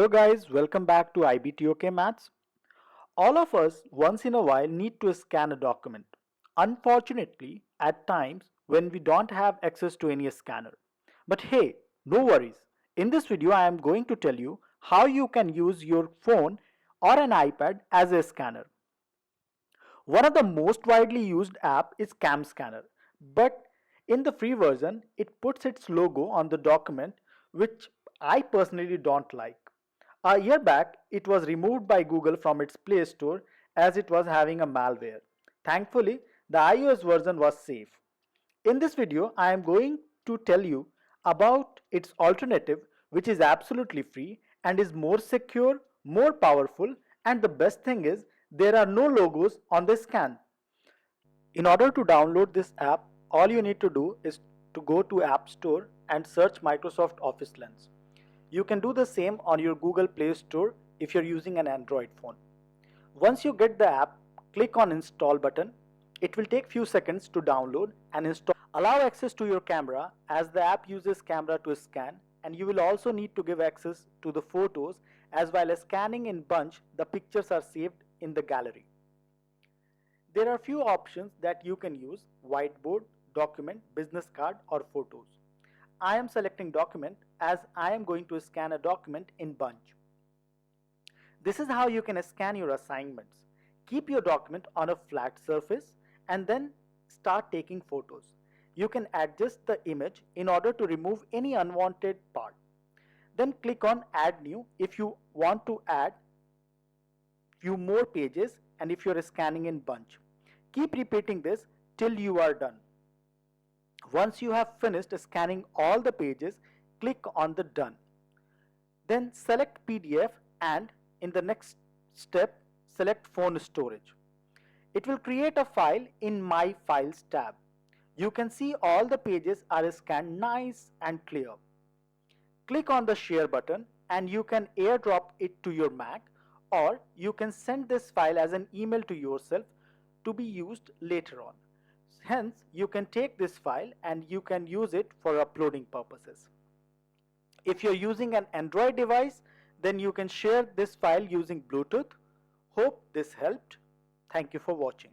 Hello guys, welcome back to IBTOK Maths. All of us once in a while need to scan a document. Unfortunately, at times when we don't have access to any scanner. But hey, no worries. In this video I am going to tell you how you can use your phone or an iPad as a scanner. One of the most widely used app is CamScanner, but in the free version it puts its logo on the document, which I personally don't like. A year back, it was removed by Google from its Play Store as it was having a malware. Thankfully, the iOS version was safe. In this video, I am going to tell you about its alternative, which is absolutely free and is more secure, more powerful, and the best thing is there are no logos on the scan. In order to download this app, all you need to do is to go to App Store and search Microsoft Office Lens. You can do the same on your Google Play Store if you're using an Android phone. Once you get the app, click on Install button. It will take few seconds to download and install. Allow access to your camera as the app uses camera to scan, and you will also need to give access to the photos, as well as scanning in bunch the pictures are saved in the gallery. There are few options that you can use: whiteboard, document, business card or photos. I am selecting document as I am going to scan a document in bunch. This is how you can scan your assignments. Keep your document on a flat surface and then start taking photos. You can adjust the image in order to remove any unwanted part. Then click on Add New if you want to add few more pages and if you're scanning in bunch. Keep repeating this till you are done. Once you have finished scanning all the pages, click on the Done. Then select PDF and in the next step, select Phone Storage. It will create a file in My Files tab. You can see all the pages are scanned nice and clear. Click on the Share button and you can airdrop it to your Mac, or you can send this file as an email to yourself to be used later on. Hence, you can take this file and you can use it for uploading purposes. If you're using an Android device, then you can share this file using Bluetooth. Hope this helped. Thank you for watching.